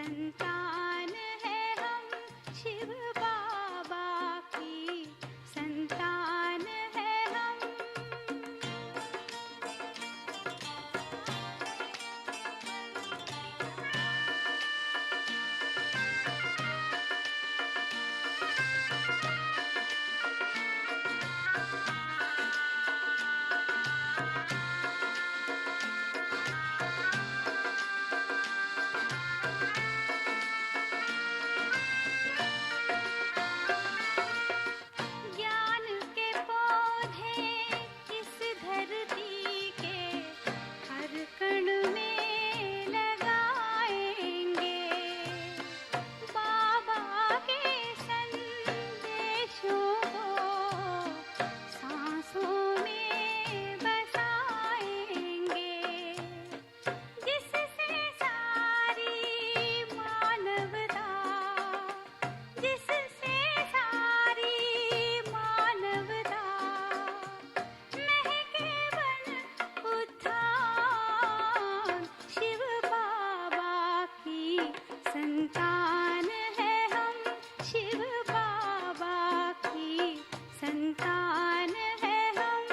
संतान है हम, शिव बाबा की संतान है हम। ज्ञान के पौधे इस धरती के हर कण में लगाएंगे। बाबा के संदेशों को सांसों में बसाएंगे, जिससे सारी मानवता, जिससे सारी मानवता महके बन उत्थान। शिव बाबा की संतान है हम, शिव बाबा की संतान है हम।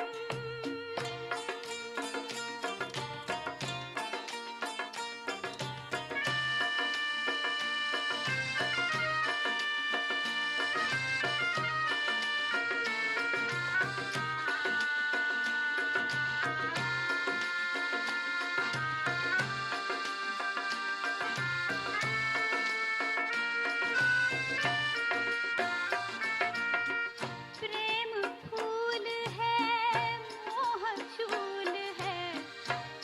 प्रेम फूल है, मोह शूल है,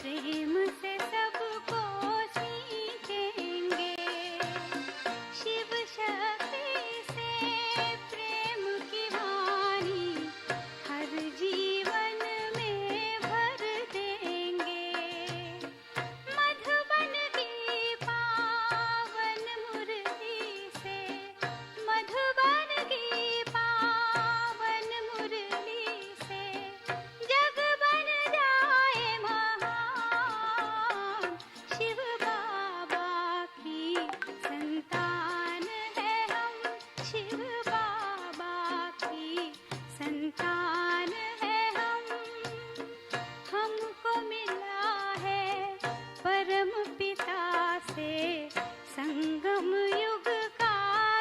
प्रेम से सबको सींचेंगे। शिव शक्ति से प्रेम की वाणी हर जीवन में भर देंगे। मधुबन की पावन मुरली से, मधुबन की पावन मुरली से जग बन जाए महान। शिव बाबा की संतान है हम, शिव बाबा की संतान है हम। हमको मिला है परम पिता से संगम युग का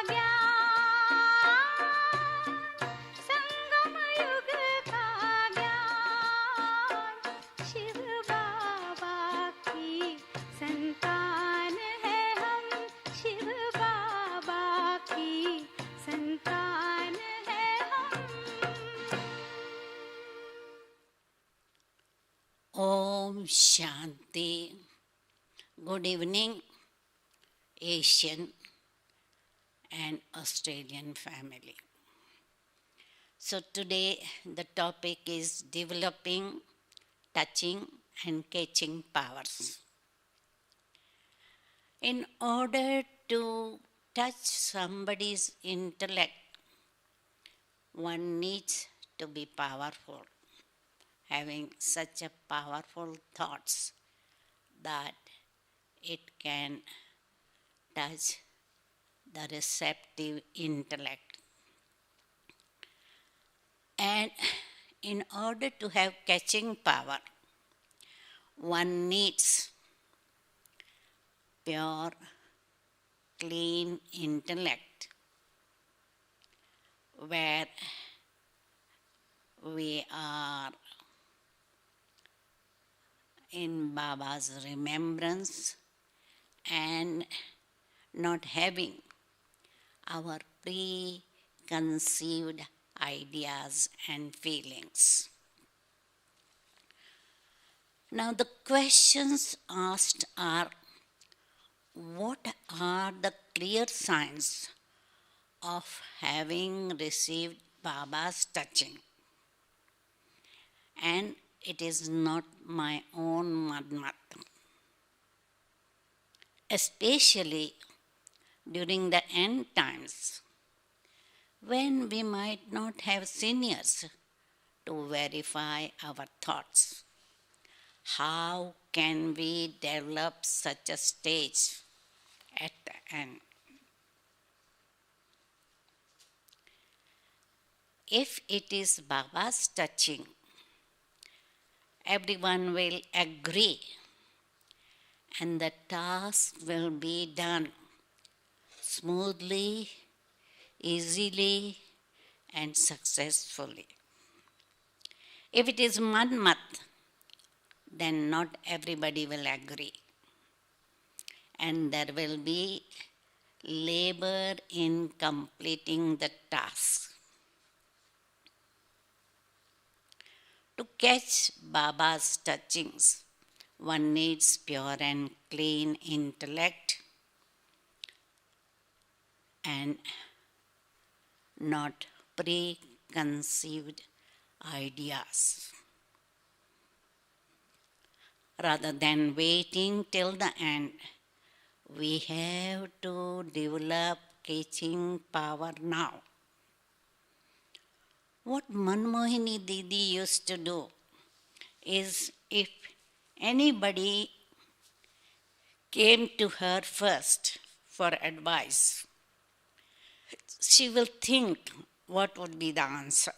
ज्ञान, संगम युग का ज्ञान। शिव बाबा की संतान है हम, शिव बाबा की संतान है हम। Om Shanti. Good evening, Asian and Australian family. So today the topic is developing, touching and catching powers. In order to touch somebody's intellect, one needs to be powerful, having such a powerful thoughts that it can touch the receptive intellect. And in order to have catching power, one needs pure, clean intellect, where we are in Baba's remembrance and not having our preconceived ideas and feelings. Now the questions asked are, what are the clear signs of having received Baba's touching? And it is not my own madmat. Especially during the end times, when we might not have seniors to verify our thoughts. How can we develop such a stage at the end. If it is Baba's touching, everyone will agree and the task will be done smoothly, easily, and successfully. If it is Manmat, then not everybody will agree. And there will be labor in completing the task. To catch Baba's touchings, one needs pure and clean intellect and not preconceived ideas. Rather than waiting till the end, we have to develop catching power now. What Manmohini Didi used to do is if anybody came to her first for advice, she will think what would be the answer.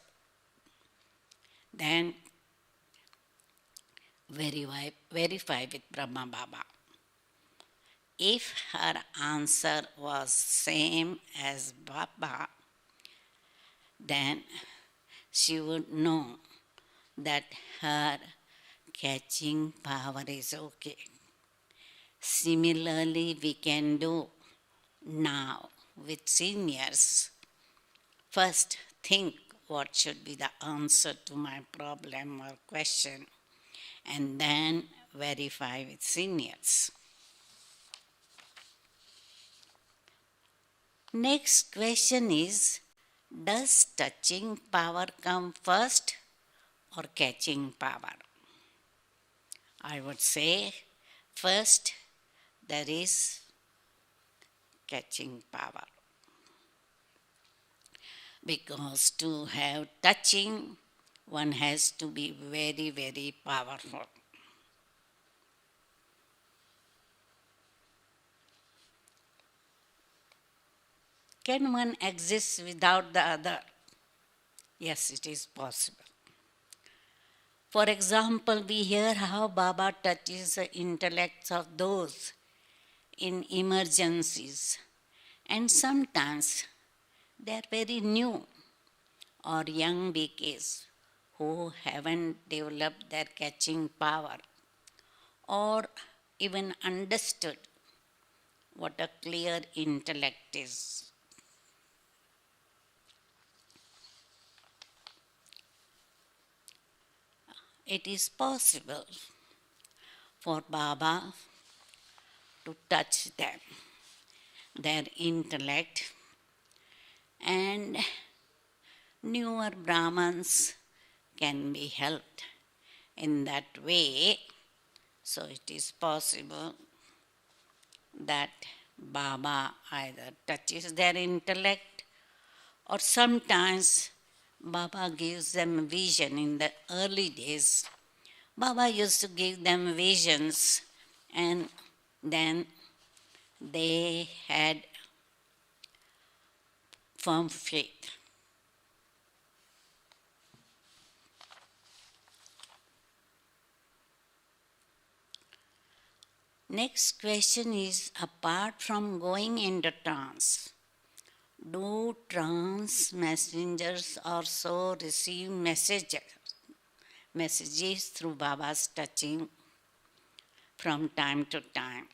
Then verify with Brahma Baba. If her answer was same as Baba, then she would know that her catching power is okay. Similarly, we can do now with seniors. First, think what should be the answer to my problem or question, and then verify with seniors. Next question is, does touching power come first or catching power? I would say first there is catching power. Because to have touching, one has to be very, very powerful. Can one exist without the other? Yes, it is possible. For example, we hear how Baba touches the intellects of those in emergencies, and sometimes they are very new or young BKs who haven't developed their catching power or even understood what a clear intellect is. It is possible for Baba to touch them, their intellect, and newer Brahmins can be helped in that way. So it is possible that Baba either touches their intellect or sometimes Baba gives them vision. In the early days, Baba used to give them visions and then they had firm faith. Next question is, apart from going into trance, do trance messengers also receive messages through Baba's touching from time to time?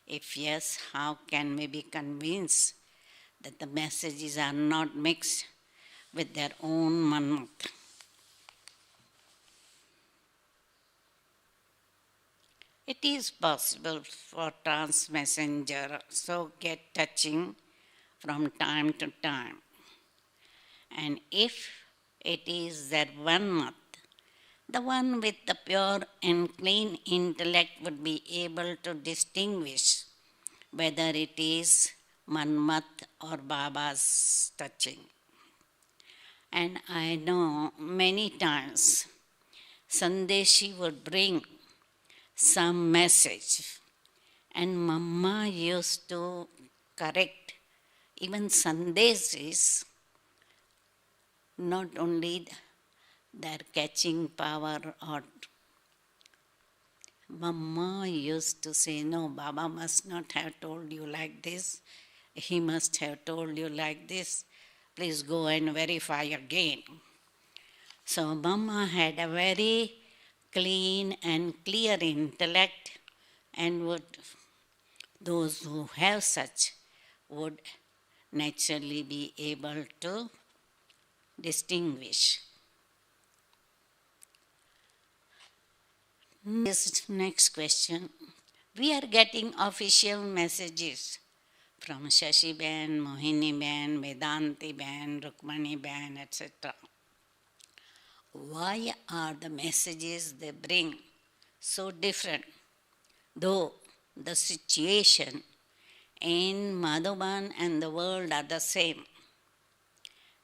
If yes, how can we be convinced that the messages are not mixed with their own manmat? It is possible for trance messenger so get touching from time to time. And if it is their manmat, the one with the pure and clean intellect would be able to distinguish whether it is manmat or Baba's touching. And I know many times Sandeshi would bring some message And Mama used to correct even Sandesis, not only their catching power, or Mama used to say, no, Baba must not have told you like this. He must have told you like this. Please go and verify again. So Mama had a very clean and clear intellect, and those who have such would naturally be able to distinguish. Next question. We are getting official messages from Shashi Ben, Mohini Ben, Vedanti Ben, Rukmani Ben, etc. Why are the messages they bring so different, though the situation in Madhuban and the world are the same?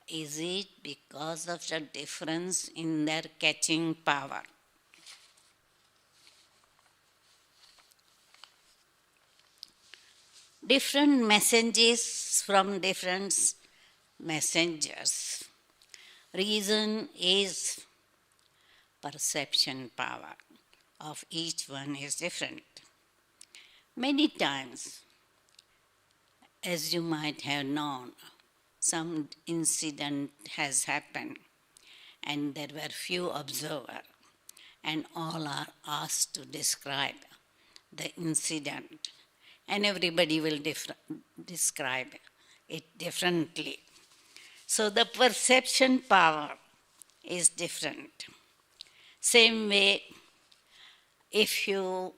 Is it because of the difference in their catching power? Different messages from different messengers. Reason is perception power of each one is different. Many times, as you might have known, some incident has happened and there were few observers, and all are asked to describe the incident, and everybody will describe it differently. So the perception power is different. Same way, if you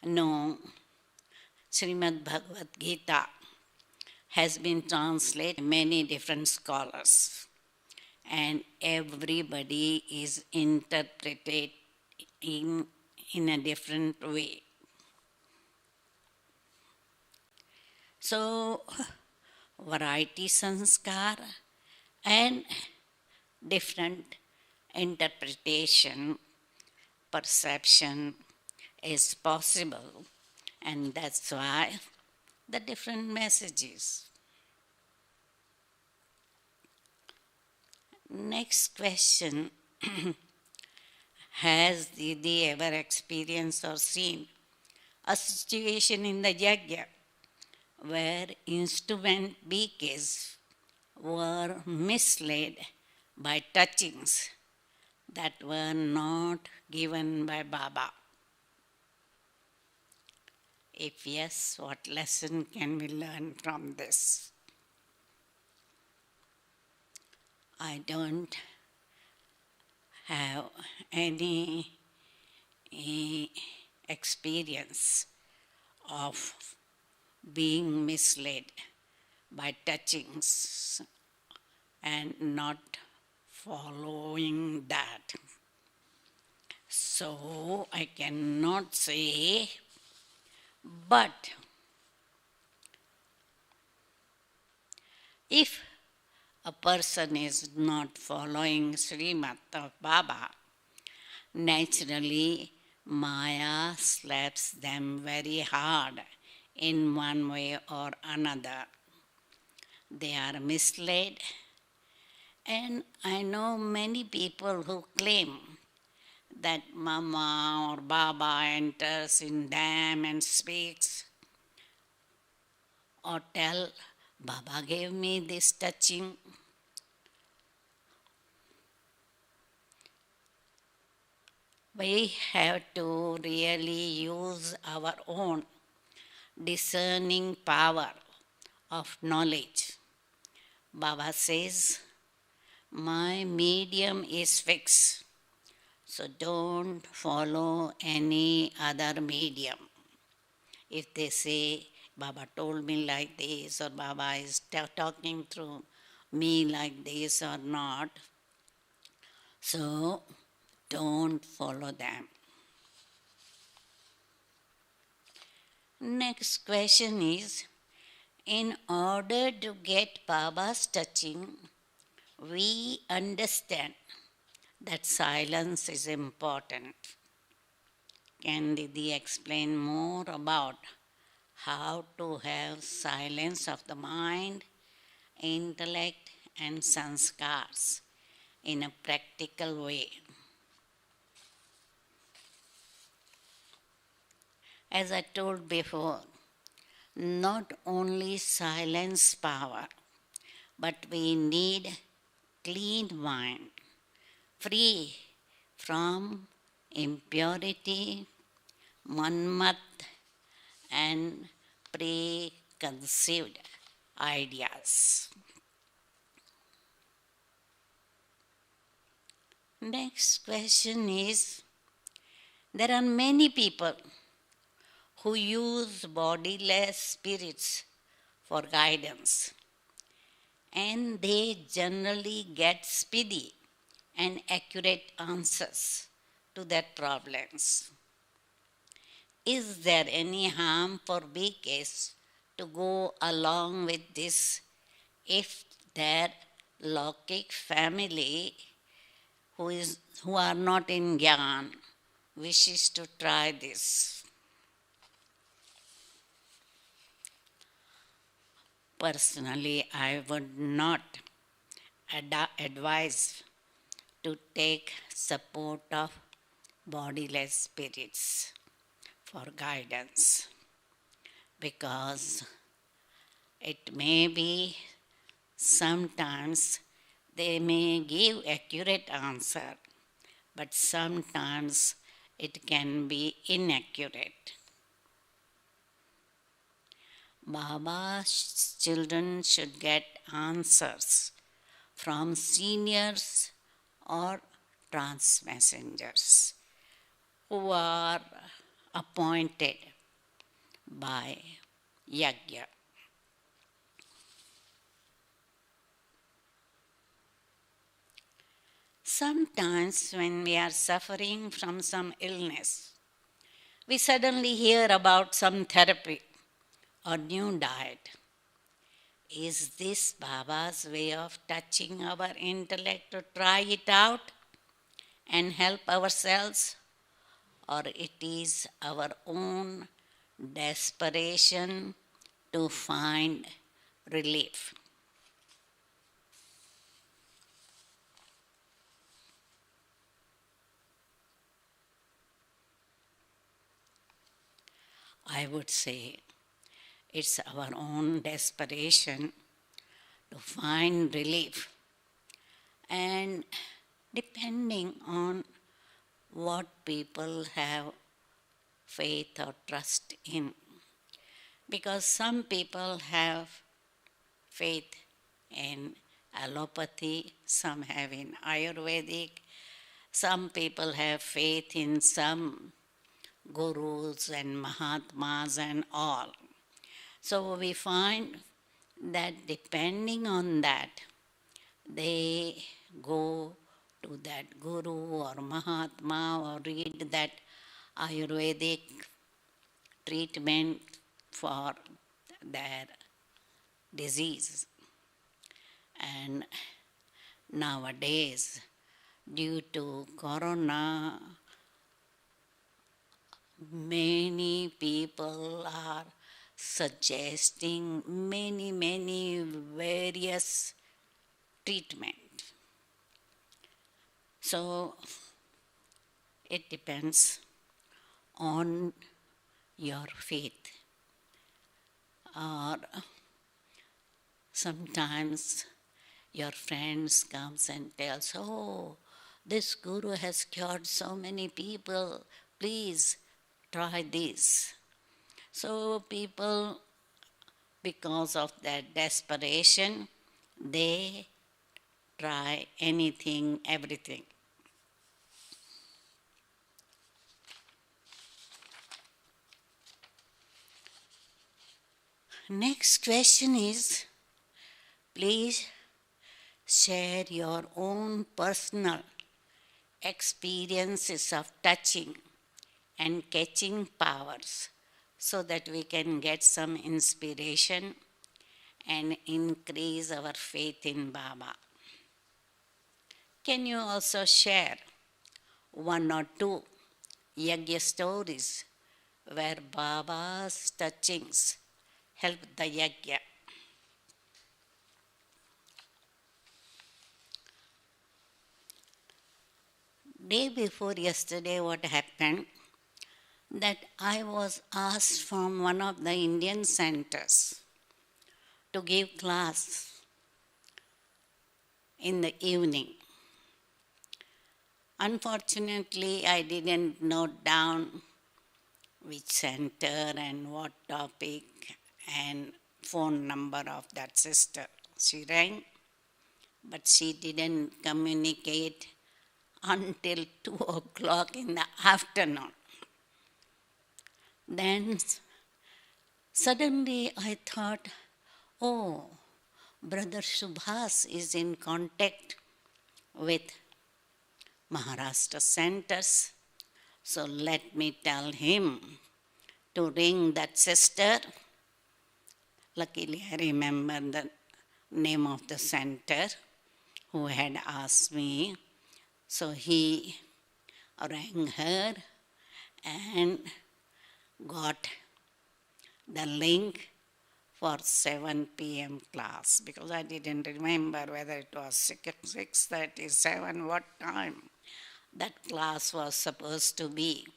know Srimad Bhagavad Gita has been translated by many different scholars, and everybody is interpreted in a different way. So, variety sanskar and different interpretation, perception is possible, and that's why the different messages. Next question. Has Didi ever experienced or seen a situation in the yajna where instrument beakers were misled by touchings that were not given by Baba? If yes, what lesson can we learn from this? I don't have any experience of being misled by touchings and not following that. So I cannot say, but if a person is not following Srimad of Baba, naturally Maya slaps them very hard in one way or another. They are misled, and I know many people who claim that Mama or Baba enters in them and speaks or tell, Baba gave me this touching. We have to really use our own discerning power of knowledge. Baba says, my medium is fixed, so don't follow any other medium. If they say, Baba told me like this, or Baba is talking through me like this or not, so don't follow them. Next question is, in order to get Baba's touching, we understand that silence is important. can Didi explain more about how to have silence of the mind, intellect, and sanskars in a practical way? As I told before, not only silence power, but we need clean mind, free from impurity, manmat, and preconceived ideas. Next question is, there are many people who use bodiless spirits for guidance, and they generally get speedy and accurate answers to their problems. Is there any harm for BKs to go along with this if their Lokik family who are not in Gyan wishes to try this? Personally, I would not advise to take support of bodiless spirits for guidance, because it may be sometimes they may give accurate answer, but sometimes it can be inaccurate. Baba's children should get answers from seniors or trans messengers who are appointed by Yajna. Sometimes, when we are suffering from some illness, we suddenly hear about some therapy or new diet. Is this Baba's way of touching our intellect to try it out and help ourselves, or it is our own desperation to find relief? I would say it's our own desperation to find relief, and depending on what people have faith or trust in. Because some people have faith in allopathy, some have in Ayurvedic, some people have faith in some gurus and mahatmas and all. So we find that depending on that, they go to that guru or mahatma or read that Ayurvedic treatment for their disease. And nowadays, due to corona, many people are suggesting many various treatment. So it depends on your faith. Or sometimes your friends comes and tells, oh, this guru has cured so many people, please try this. So people, because of that desperation, they try anything, everything. Next question is, please share your own personal experiences of touching and catching powers so that we can get some inspiration and increase our faith in Baba. Can you also share one or two yagya stories where Baba's touchings helped the yagya. Day before yesterday, what happened? That I was asked from one of the Indian centers to give class in the evening. Unfortunately, I didn't note down which center and what topic and phone number of that sister. She rang, but she didn't communicate until 2 o'clock in the afternoon. Then suddenly I thought, oh, Brother Subhas is in contact with Maharashtra centers, so let me tell him to ring that sister. Luckily, I remember the name of the center who had asked me. So he rang her and got the link for 7 p.m. class, because I didn't remember whether it was 6:37, what time that class was supposed to be.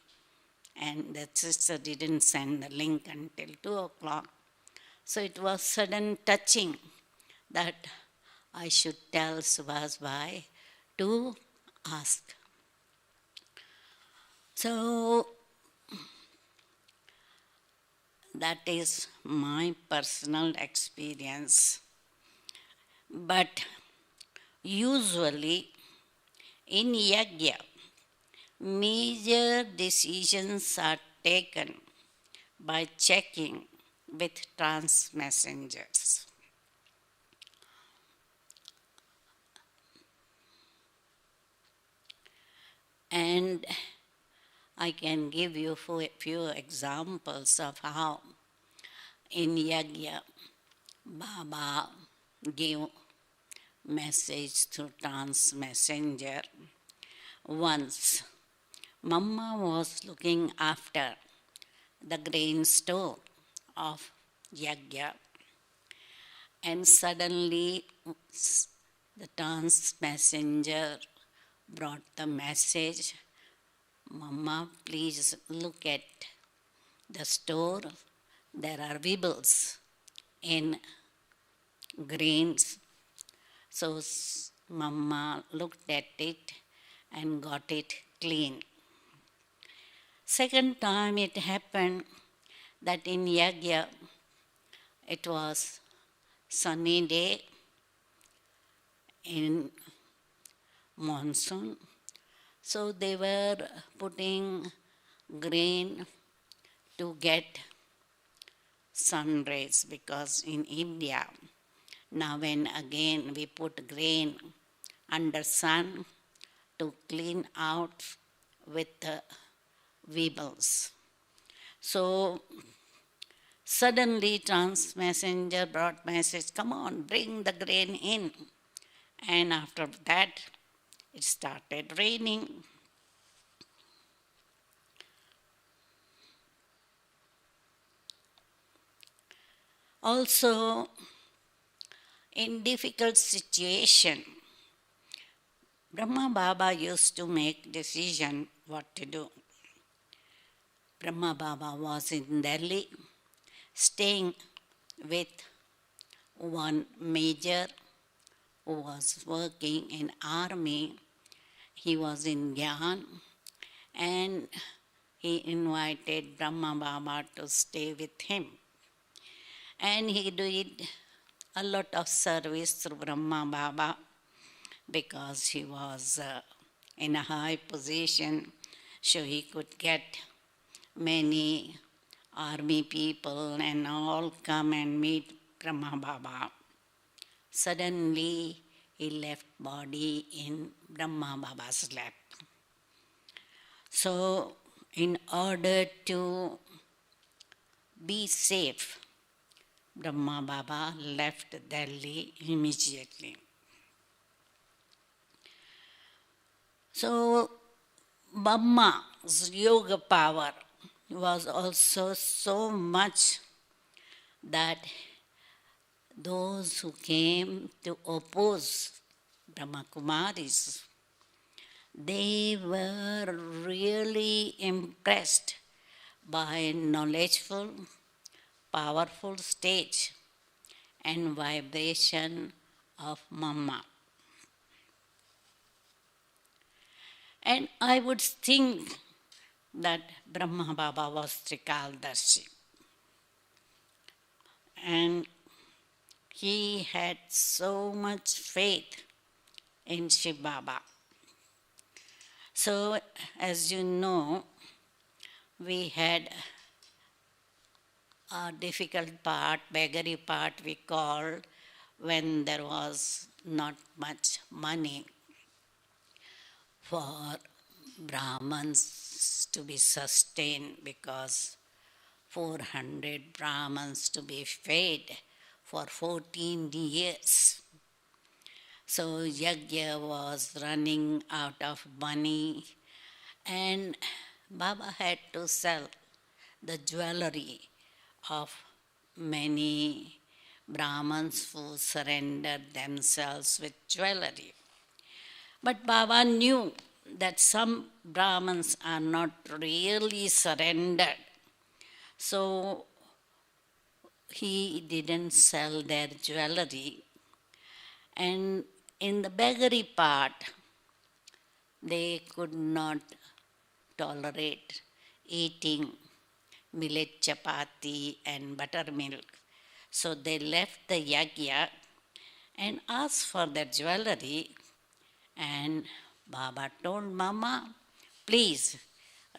And that sister didn't send the link until 2 o'clock. So it was sudden touching that I should tell Subhas Bhai to ask. So that is my personal experience. But usually in yagya, major decisions are taken by checking with trans messengers. And I can give you a few examples of how in yagya Baba gave message through trans messenger. Once Mama was looking after the grain store of yagya, and suddenly the trans messenger brought the message, Mama, please look at the store. There are weevils in grains. So Mama looked at it and got it clean. Second time it happened that in yagya, it was sunny day in monsoon. So they were putting grain to get sun rays, because in India, now and again we put grain under sun to clean out with the weevils. So suddenly trans messenger brought message, come on, bring the grain in. And after that, it started raining. Also, in difficult situation, Brahma Baba used to make decision what to do. Brahma Baba was in Delhi, staying with one major who was working in army. He was in Gyan, and he invited Brahma Baba to stay with him. And he did a lot of service through Brahma Baba, because he was in a high position, so he could get many army people and all come and meet Brahma Baba. Suddenly, he left body in Brahma Baba's lap. So, in order to be safe, Brahma Baba left Delhi immediately. So, Brahma Brahma's yoga power was also so much that those who came to oppose Brahma Kumaris, they were really impressed by knowledgeful, powerful stage and vibration of Mama. And I would think that Brahma Baba was Trikaldarshi. And he had so much faith in Shiv Baba. So, as you know, we had a difficult part, beggary part we called, when there was not much money for Brahmins to be sustained, because 400 Brahmins to be fed for 14 years. So Yajna was running out of money, and Baba had to sell the jewelry of many Brahmins who surrendered themselves with jewelry. But Baba knew that some Brahmins are not really surrendered. So he didn't sell their jewelry. And in the beggary part, they could not tolerate eating millet chapati and buttermilk. So they left the yagya and asked for their jewelry. And Baba told Mama, please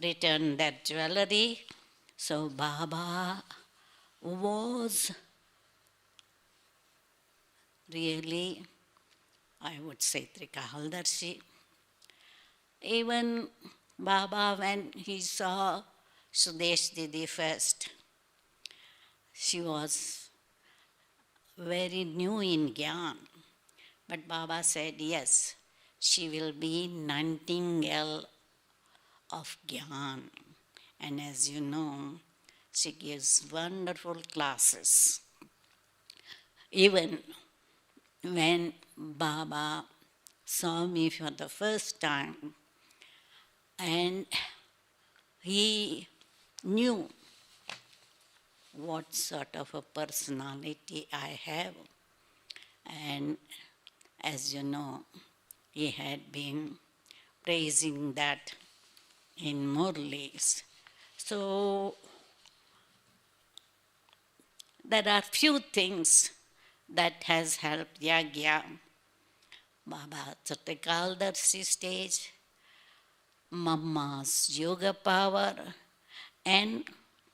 return that jewelry. So Baba was really, I would say, Trikahaldarshi. Even Baba, when he saw Sudesh Didi first, she was very new in Gyan. But Baba said, yes, she will be Nightingale of Gyan. And as you know, she gives wonderful classes. Even when Baba saw me for the first time, and he knew what sort of a personality I have. And as you know, he had been praising that in Murlis. So there are few things that has helped Yagya. Baba Trikaldarshi stage, Mamma's yoga power, and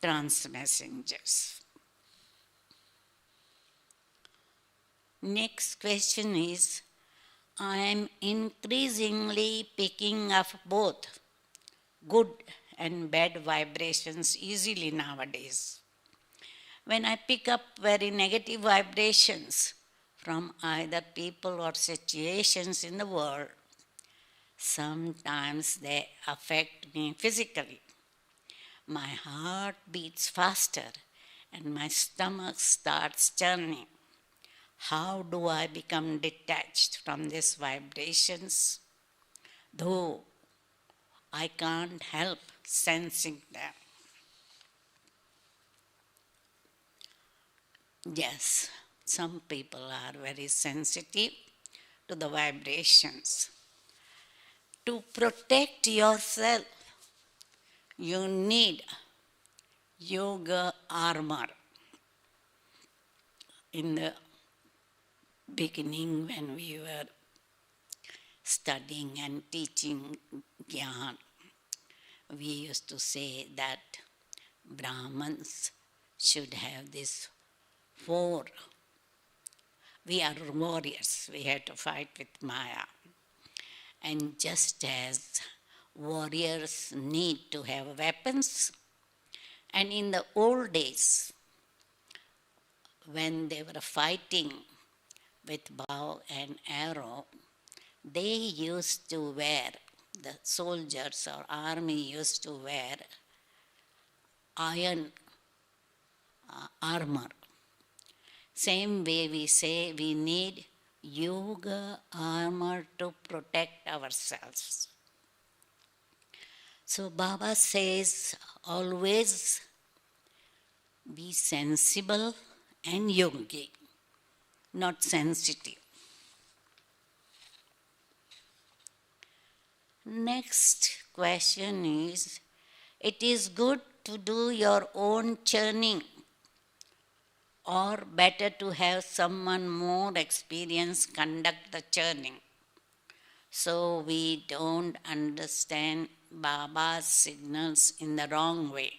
trance messengers. Next question is, I am increasingly picking up both good and bad vibrations easily nowadays. When I pick up very negative vibrations from either people or situations in the world, sometimes they affect me physically. My heart beats faster and my stomach starts churning. How do I become detached from these vibrations? Though I can't help sensing them. Yes, some people are very sensitive to the vibrations. To protect yourself, you need yoga armor. In the beginning, when we were studying and teaching Gyan, we used to say that Brahmins should have this 4. We are warriors. We had to fight with Maya. And just as warriors need to have weapons, and in the old days, when they were fighting with bow and arrow, they used to wear the soldiers or army used to wear iron armor. Same way we say we need yoga armor to protect ourselves. So Baba says always be sensible and yogi, not sensitive. Next question is, it is good to do your own churning or better to have someone more experienced conduct the churning so we don't understand Baba's signals in the wrong way?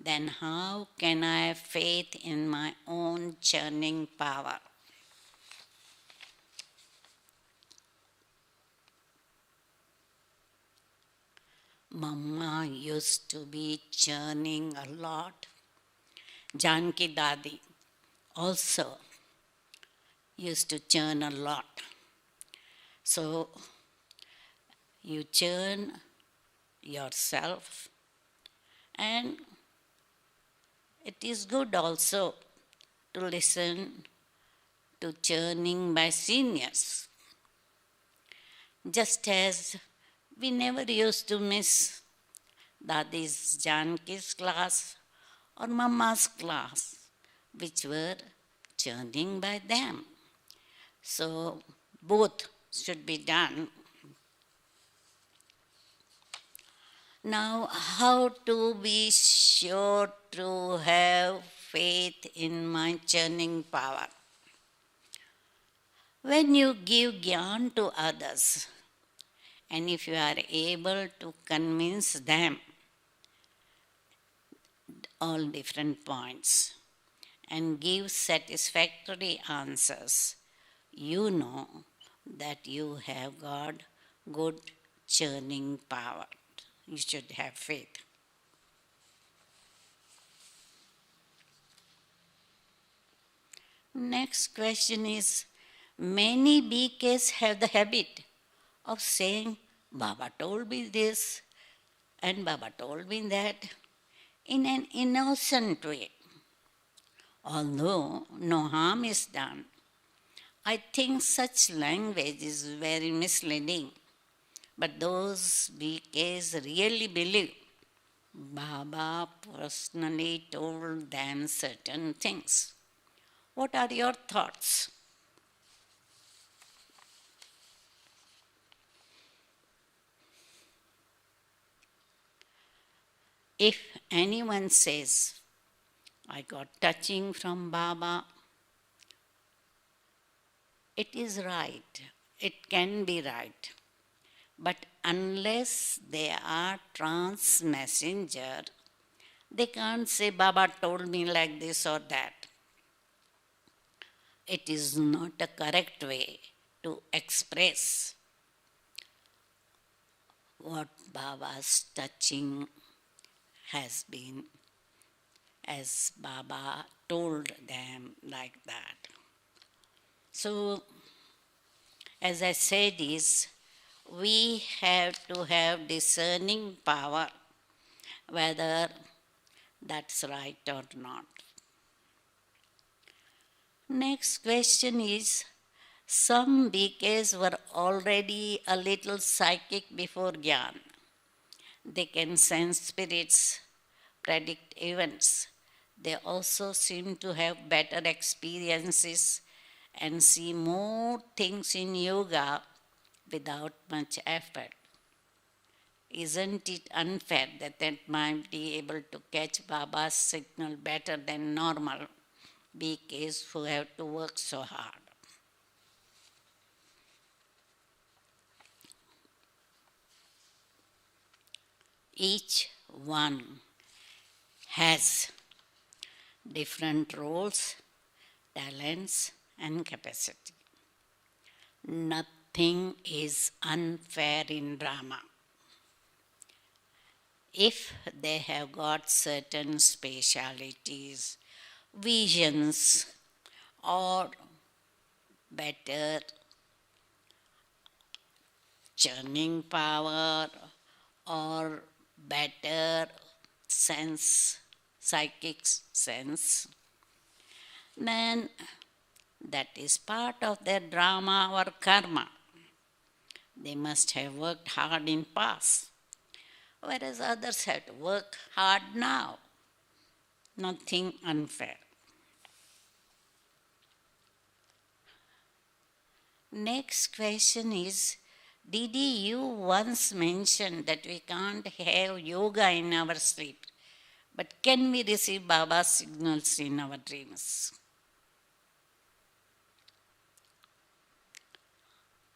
Then how can I have faith in my own churning power? Mama used to be churning a lot. Janki Dadi also used to churn a lot. So you churn yourself, and it is good also to listen to churning by seniors. Just as we never used to miss Dadi's Janki's class or Mama's class, which were churning by them. So both should be done. Now, how to be sure to have faith in my churning power? When you give gyan to others, and if you are able to convince them all different points and give satisfactory answers, you know that you have got good churning power. You should have faith. Next question is, many BKs have the habit of saying, Baba told me this and Baba told me that in an innocent way. Although no harm is done, I think such language is very misleading. But those BKs really believe Baba personally told them certain things. What are your thoughts? If anyone says, I got touching from Baba, it is right. It can be right. But unless they are trance messenger, they can't say Baba told me like this or that. It is not a correct way to express what Baba's touching has been, as Baba told them like that. So, as I said, we have to have discerning power whether that's right or not. Next question is, some BKs were already a little psychic before Gyan. They can sense spirits, predict events. They also seem to have better experiences and see more things in yoga without much effort. Isn't it unfair that they might be able to catch Baba's signal better than normal BKs who have to work so hard? Each one has different roles, talents, and capacity. Nothing is unfair in drama. If they have got certain specialities, visions, or better churning power or better sense, psychic sense, then that is part of their drama or karma. They must have worked hard in past, whereas others have to work hard now. Nothing unfair. Next question is, Didi, you once mentioned that we can't have yoga in our sleep, but can we receive Baba's signals in our dreams?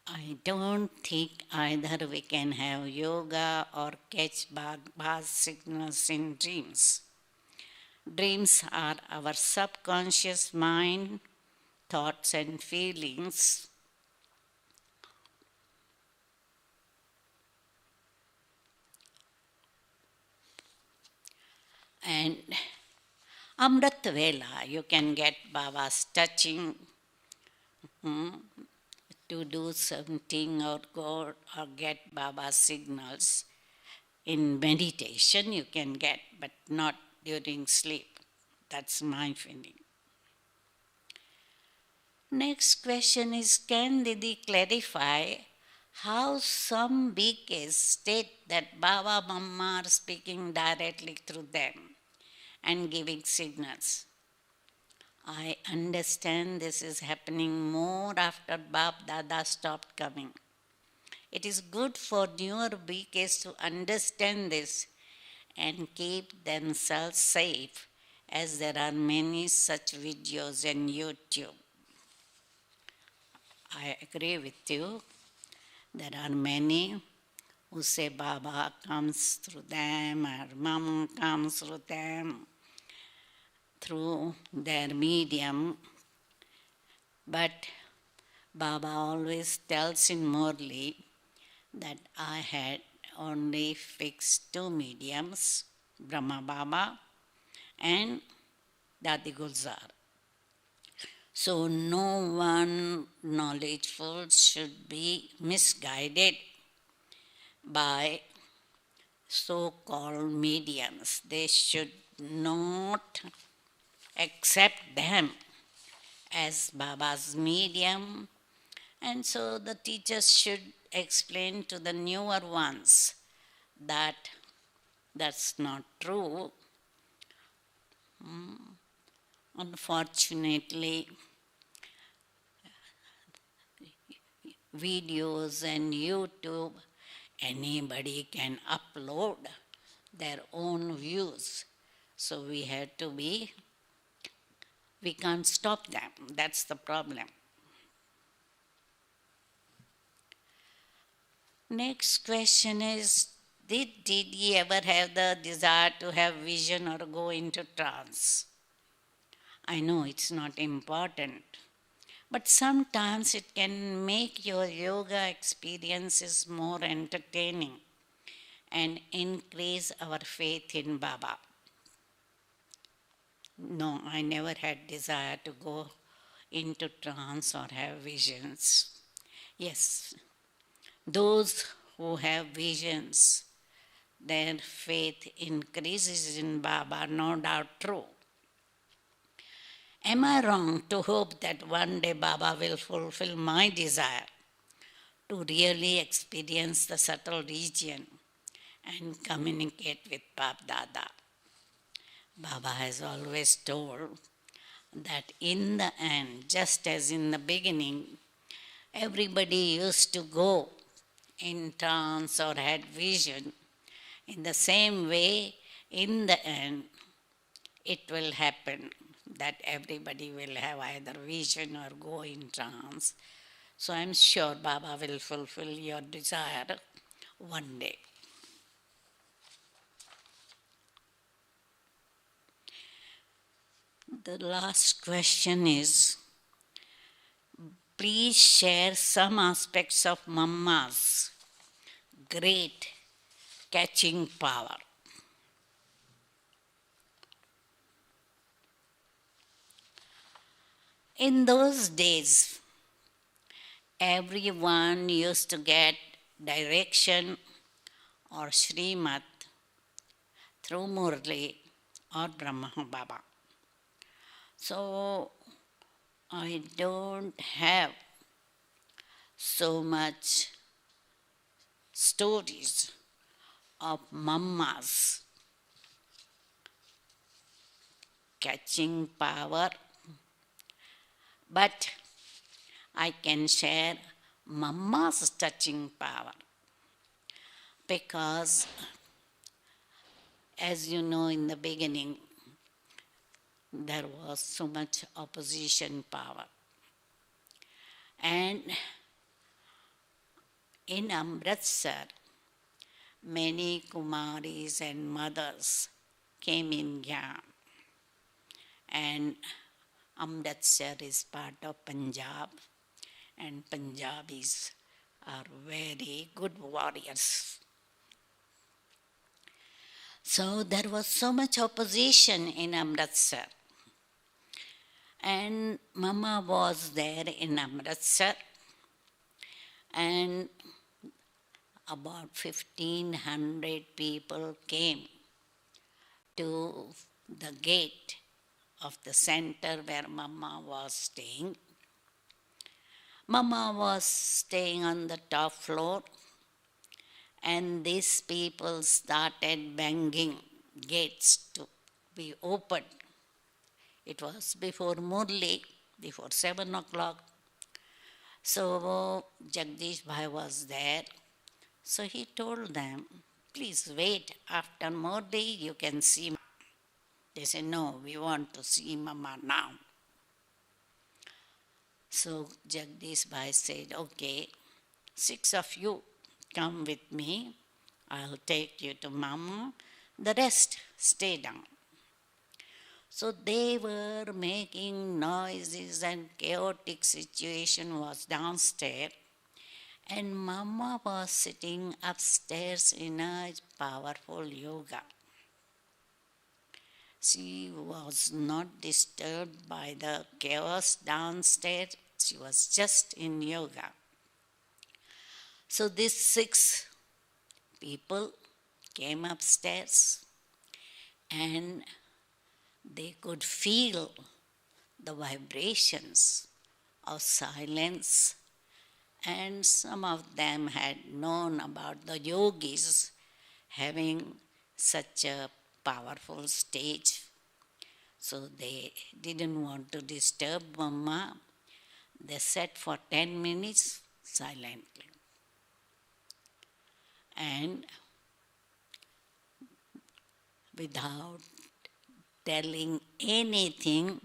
I don't think either we can have yoga or catch Baba's signals in dreams. Dreams are our subconscious mind, thoughts, and feelings. And Amrit Vela, you can get Baba's touching to do something or go or get Baba's signals. In meditation, you can get, but not during sleep. That's my feeling. Next question is, can Didi clarify how some BKs state that Baba Mama are speaking directly through them and giving signals? I understand this is happening more after Bab Dada stopped coming. It is good for newer BKs to understand this and keep themselves safe, as there are many such videos on YouTube. I agree with you. There are many who say Baba comes through them or Mama comes through them, through their medium. But Baba always tells in Morley that I had only fixed two mediums, Brahma Baba and Dadi Gulzar. So no one knowledgeful should be misguided by so-called mediums. They should not accept them as Baba's medium, and so the teachers should explain to the newer ones that that's not true. Unfortunately, videos and YouTube, anybody can upload their own views. So we can't stop them. That's the problem. Next question is, did Didi ever have the desire to have vision or go into trance? I know it's not important, but sometimes it can make your yoga experiences more entertaining and increase our faith in Baba. No, I never had desire to go into trance or have visions. Yes, those who have visions, their faith increases in Baba, no doubt true. Am I wrong to hope that one day Baba will fulfill my desire to really experience the subtle region and communicate with Bab Dada? Baba has always told that in the end, just as in the beginning, everybody used to go in trance or had vision. In the same way, in the end, it will happen that everybody will have either vision or go in trance. So I'm sure Baba will fulfill your desire one day. The last question is, please share some aspects of Mamma's great catching power. In those days, everyone used to get direction or Srimad through Murli or Brahma Baba. So I don't have so much stories of mammas catching power, but I can share mammas touching power because, as you know, in the beginning, there was so much opposition power. And in Amritsar, many Kumaris and mothers came in Gyan. And Amritsar is part of Punjab, and Punjabis are very good warriors. So there was so much opposition in Amritsar. And Mama was there in Amritsar, and about 1,500 people came to the gate of the center where Mama was staying. Mama was staying on the top floor, and these people started banging gates to be opened. It was before Murli, before 7 o'clock. So Jagdish Bhai was there. So he told them, please wait, after Murli you can see. They said, no, we want to see Mama now. So Jagdish Bhai said, okay, 6 of you come with me. I'll take you to Mama. The rest stay down. So they were making noises and chaotic situation was downstairs. And Mama was sitting upstairs in a powerful yoga. She was not disturbed by the chaos downstairs. She was just in yoga. So these 6 people came upstairs and they could feel the vibrations of silence, and some of them had known about the yogis having such a powerful stage. So they didn't want to disturb Mama. They sat for 10 minutes silently. And without telling anything,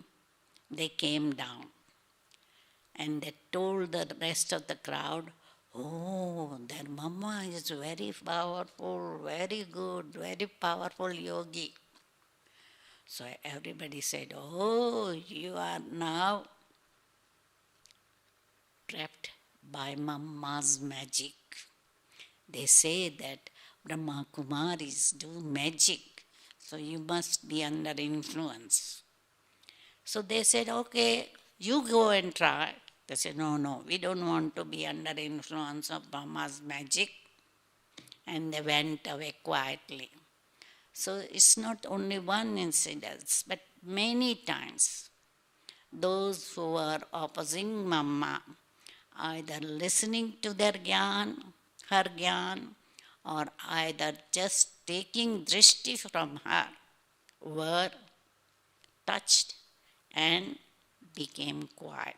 they came down. And they told the rest of the crowd, oh, their Mama is very powerful, very good, very powerful yogi. So everybody said, oh, you are now trapped by Mama's magic. They say that Brahma Kumaris do magic, so you must be under influence. So they said, okay, you go and try. They said, no, we don't want to be under influence of Mama's magic. And they went away quietly. So it's not only one incident, but many times those who were opposing Mama, either listening to their gyan, her gyan, or either just taking drishti from her, were touched and became quiet.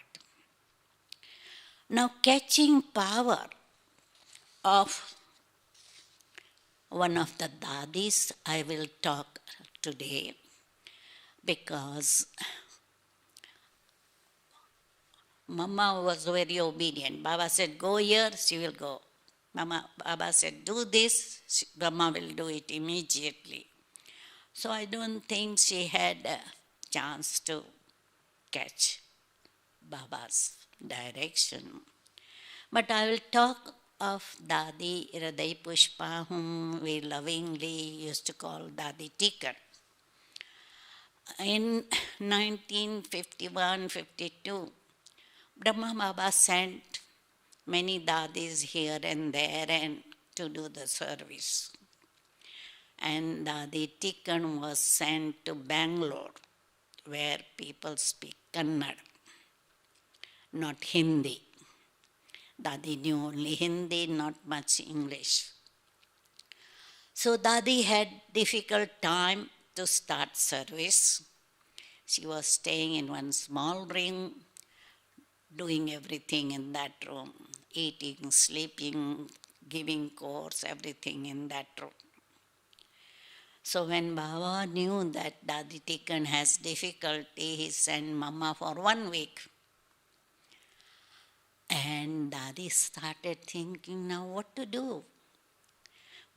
Now, catching power of one of the dadis, I will talk today because Mama was very obedient. Baba said, go here, she will go. Baba said, do this, Mama will do it immediately. So I don't think she had a chance to catch Baba's direction. But I will talk of Dadi Hriday Pushpa, whom we lovingly used to call Dadi Tikar. In 1951-52, Brahma Baba sent many dadis here and there and to do the service. And Dadi Tikkan was sent to Bangalore, where people speak Kannada, not Hindi. Dadi knew only Hindi, not much English. So Dadi had difficult time to start service. She was staying in one small room, doing everything in that room, eating, sleeping, giving course, everything in that room. So when Baba knew that Dadi Tikkan has difficulty, he sent Mama for 1 week. And Dadi started thinking, now what to do?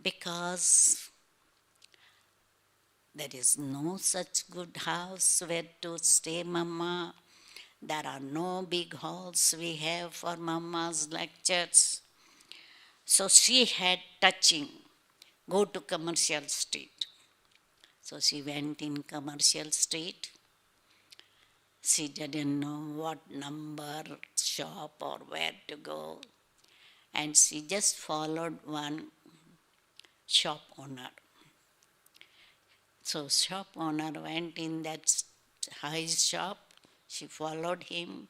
Because there is no such good house where to stay Mama. There are no big halls we have for Mama's lectures. So she had touching, go to Commercial Street. So she went in Commercial Street. She didn't know what number shop or where to go. And she just followed one shop owner. So shop owner went in that high shop. She followed him.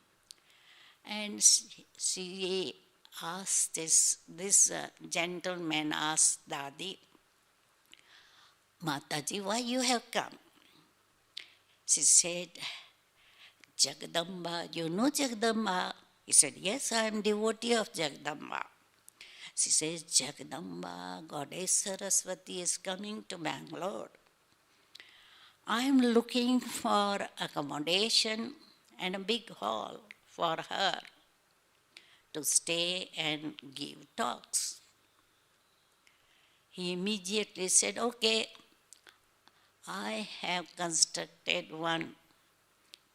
And she asked this gentleman asked Dadi, Mataji, why you have come? She said, Jagdamba, you know Jagdamba? He said, yes, I am devotee of Jagdamba. She says, Jagdamba, Goddess Saraswati is coming to Bangalore. I am looking for accommodation and a big hall for her to stay and give talks. He immediately said, okay, I have constructed one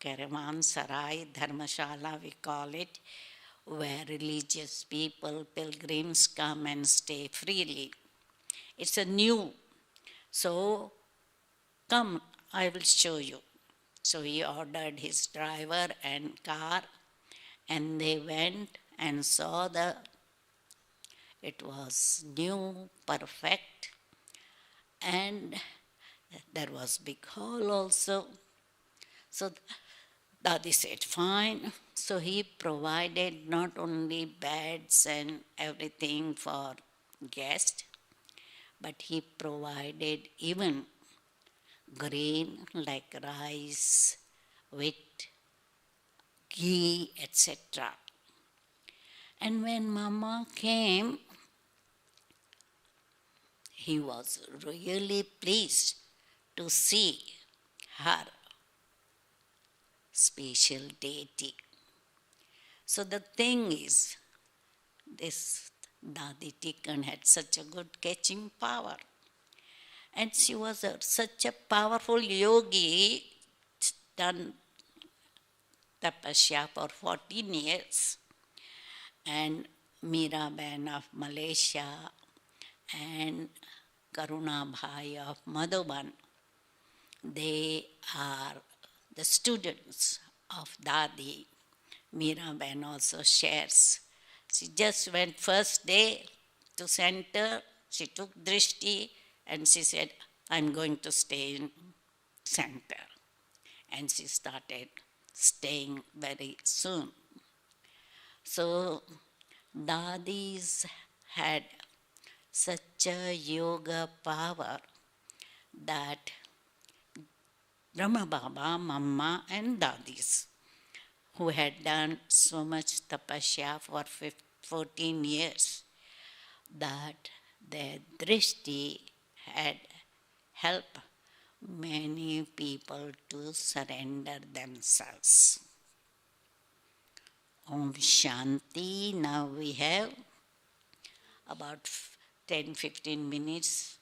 caravan sarai, dharmashala we call it, where religious people, pilgrims come and stay freely. It's a new, so come, I will show you. So he ordered his driver and car, and they went and saw it was new, perfect, and there was big hall also. So Dadi said, fine. So he provided not only beds and everything for guests, but he provided even grain like rice, wheat, ghee, etc. And when Mama came, he was really pleased to see her special deity. So the thing is, this Dadi Tikkan had such a good catching power. And she was such a powerful yogi, done tapasya for 14 years. And Meera Ben of Malaysia and Karuna Bhai of Madhuban, they are the students of Dadi. Meera Ben also shares. She just went first day to center, she took Drishti and she said, I'm going to stay in center. And she started staying very soon. So Dadis had such a yoga power that Brahma Baba, Mama and Dadis, who had done so much tapasya for 14 years, that their drishti had helped many people to surrender themselves. Om Shanti. Now we have about 10-15 minutes.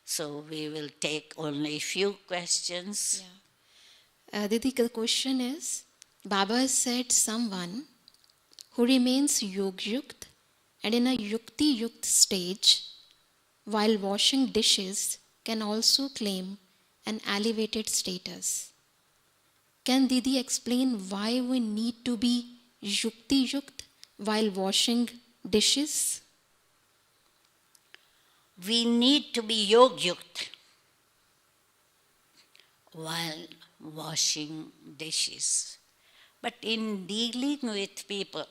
So we will take only few questions. Yeah. Didi, the question is, Baba said someone who remains yog-yukt and in a yukti-yukt stage while washing dishes can also claim an elevated status. Can Didi explain why we need to be yukti-yukt while washing dishes? We need to be yogyukt while washing dishes. But in dealing with people,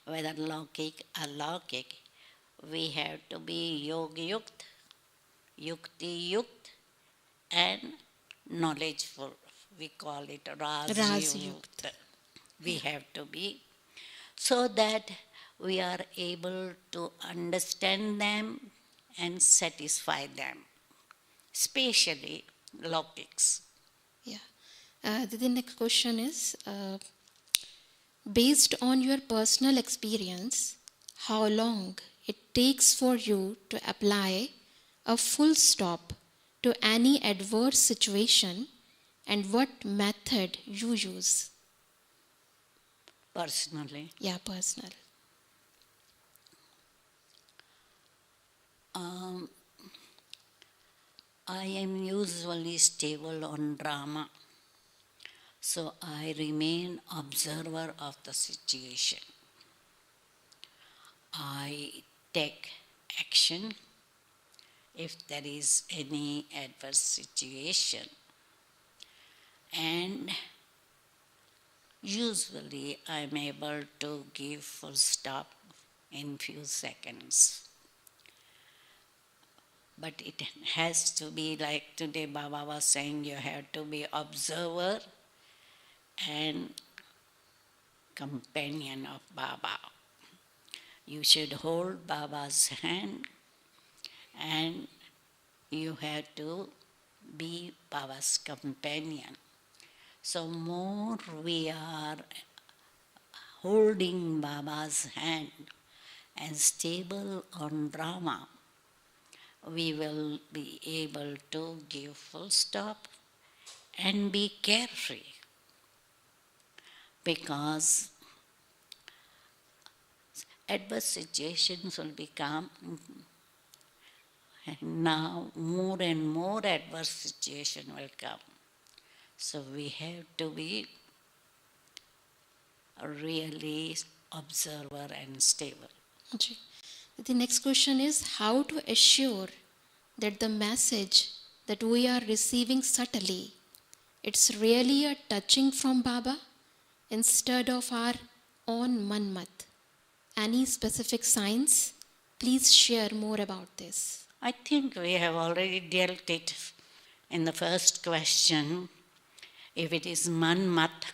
whether laukik or laukik, we have to be yogyukt, yukti yukt, and knowledgeful. We call it rasyukt. We have to be, so that we are able to understand them and satisfy them, especially laukiks. Yeah. The next question is, based on your personal experience, how long it takes for you to apply a full stop to any adverse situation, and what method you use? Personally, Yeah, personal. I am usually stable on drama, so I remain observer of the situation. I take action if there is any adverse situation, and usually I am able to give full stop in few seconds. But it has to be like today Baba was saying, you have to be observer and companion of Baba. You should hold Baba's hand and you have to be Baba's companion. So more we are holding Baba's hand and stable on drama, we will be able to give full stop and be carefree, because adverse situations will become, and now more and more adverse situation will come. So we have to be really observer and stable. Okay. The next question is, how to assure that the message that we are receiving subtly, it's really a touching from Baba instead of our own manmat? Any specific signs? Please share more about this. I think we have already dealt it in the first question. If it is manmat,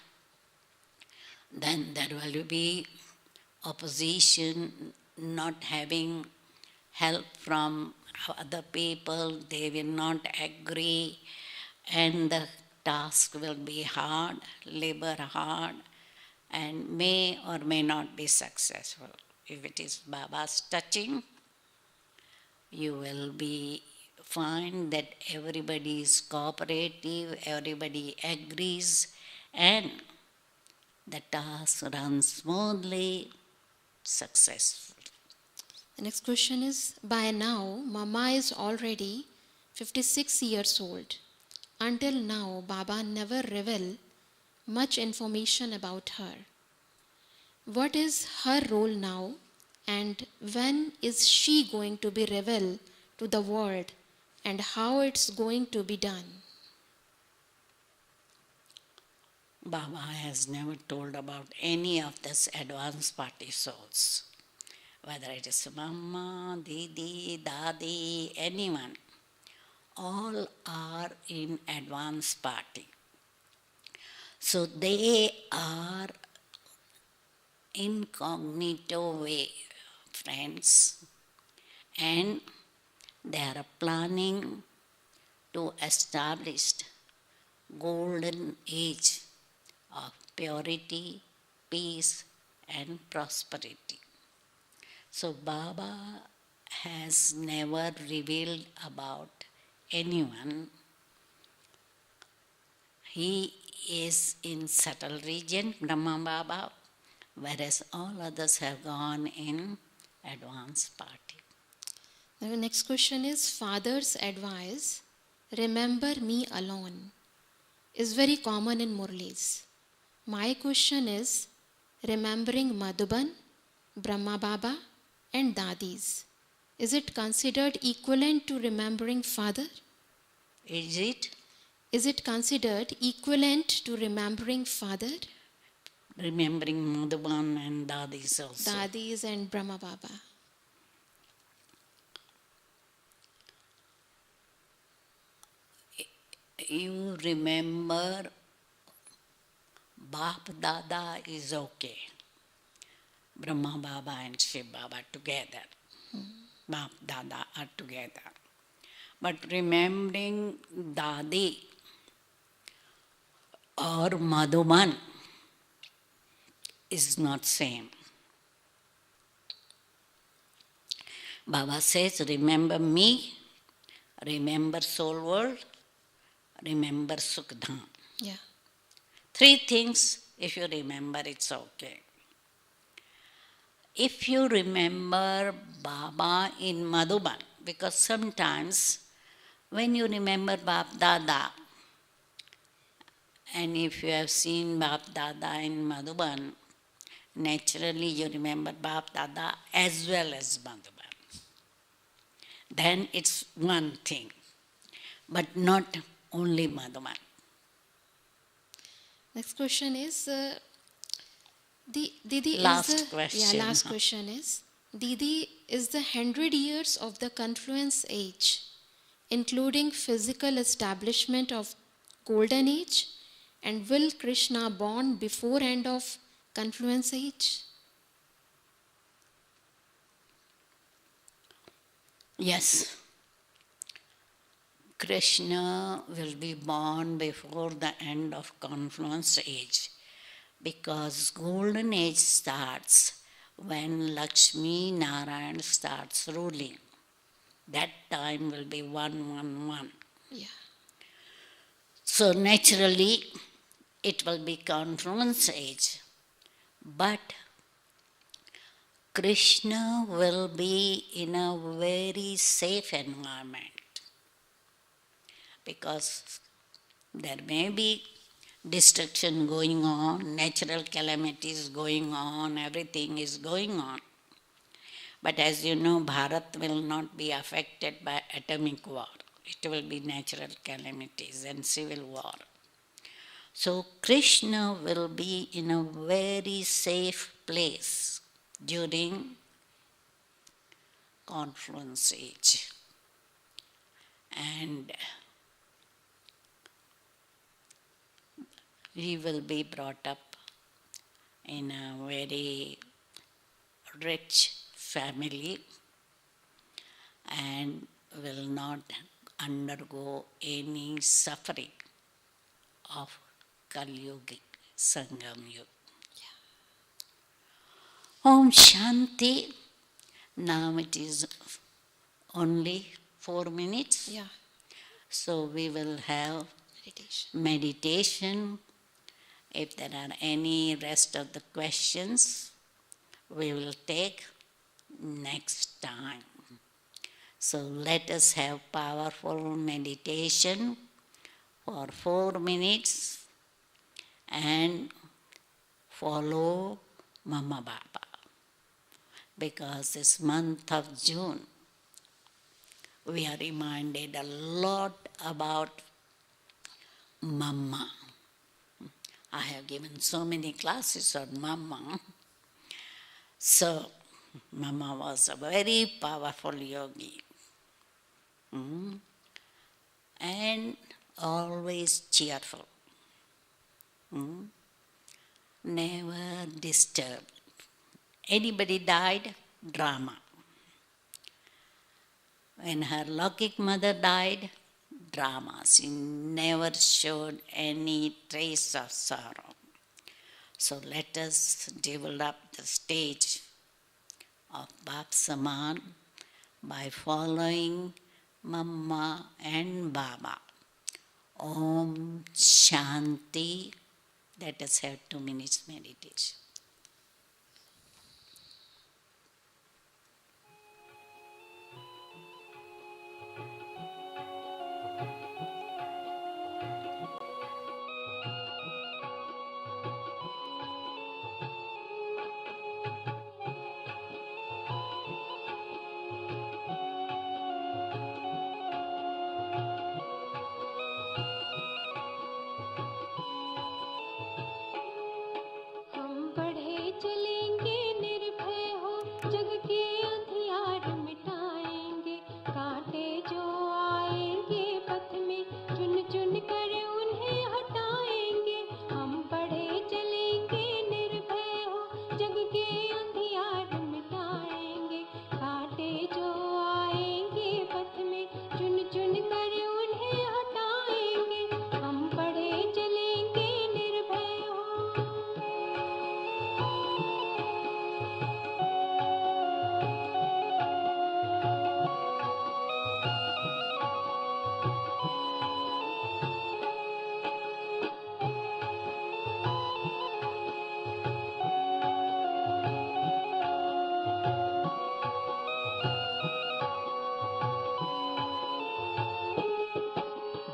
then there will be opposition, not having help from other people, they will not agree, and the task will be hard, labor hard, and may or may not be successful. If it is Baba's touching, you will be find that everybody is cooperative, everybody agrees, and the task runs smoothly, successful. The next question is, by now, Mama is already 56 years old. Until now, Baba never revealed much information about her. What is her role now, and when is she going to be revealed to the world, and how it's going to be done? Baba has never told about any of this advanced party souls, whether it is Mama, Didi, Dadi, anyone. All are in advanced party. So they are incognito way friends, and they are planning to establish golden age of purity, peace, and prosperity. So Baba has never revealed about anyone. He is in subtle region, Brahma Baba, whereas all others have gone in advanced party. The next question is, Father's advice, remember me alone, is very common in Murlis. My question is, remembering Madhuban Brahma Baba, and Dadis. Is it considered equivalent to remembering father? Is it Is it considered equivalent to remembering father? remembering Madhuban and Dadis also? Dadis and Brahma Baba. You remember Bap Dada is okay. Brahma Baba and Shiv Baba together. Bap Dada are together. But remembering Dadi or Madhuban is not same. Baba says, remember me, remember soul world, remember Sukhdam. Yeah. 3 things, if you remember, it's okay. If you remember Baba in Madhuban, because sometimes when you remember Bap Dada, and if you have seen Bap Dada in Madhuban, naturally you remember Bap Dada as well as Madhuban. Then it's one thing, but not only Madhuban. Next question is, Didi Last is the question. last question is, Didi is the 100 years of the confluence age, including physical establishment of golden age, and will Krishna born before end of confluence age? Yes, Krishna will be born before the end of confluence age, because golden age starts when Lakshmi Narayan starts ruling. That time will be 111. Yeah. So naturally it will be confluence age, but Krishna will be in a very safe environment, because there may be destruction going on, natural calamities going on, everything is going on. But as you know, Bharat will not be affected by atomic war. It will be natural calamities and civil war. So Krishna will be in a very safe place during confluence age. And he will be brought up in a very rich family and will not undergo any suffering of Kali Yuga, Sangam Yuga. Om Shanti. Now it is only 4 minutes. Yeah. So we will have Meditation. meditation. If there are any rest of the questions, we will take next time. So let us have powerful meditation for 4 minutes and follow Mama Baba. Because this month of June, we are reminded a lot about Mama. I have given so many classes on Mama. So, Mama was a very powerful yogi. And always cheerful. Never disturbed. Anybody died, drama. When her Lokik mother died, drama. She never showed any trace of sorrow. So let us develop the stage of Bap Saman by following Mama and Baba. Om Shanti. Let us have 2 minutes meditation.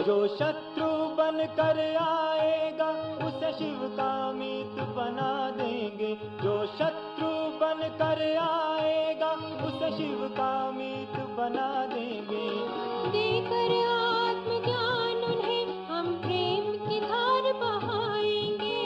जो शत्रु बन कर आएगा उसे शिव का मीत बना देंगे। जो शत्रु बन कर आएगा उसे शिव का मीत बना देंगे। देकर आत्मज्ञान उन्हें हम प्रेम की धार बहाएंगे।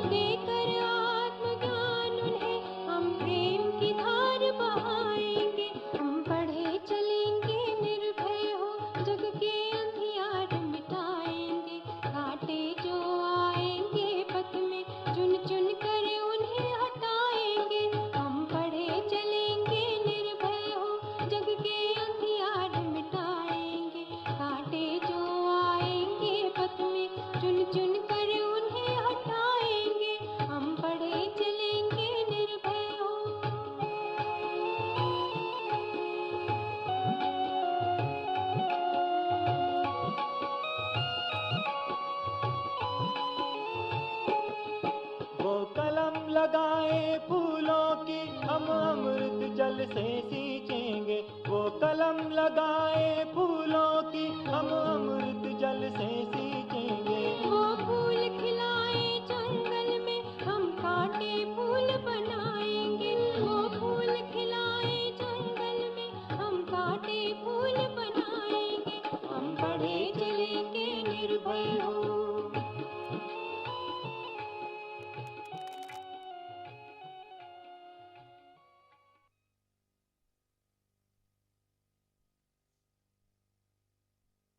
देकर आत्मज्ञान उन्हें हम प्रेम की धार बहाएंगे। हम बढ़े चलेंगे निर्भय हो, जग के अंधियार मिटाएंगे। कांटे जो आएंगे पथ में चुन चुन कर उन्हें हटाएंगे। हम बढ़े चलेंगे निर्भय हो, जग के अंधियार मिटाएंगे। कांटे जो आएंगे पथ में चुन चुन कर उन्हें हटाएंगे। हम बढ़े चलेंगे निर्भय हो। वो कलम लगाए फूलों की हम अमृत जल से सींचेंगे। वो कलम लगाए फूलों की हम अमृत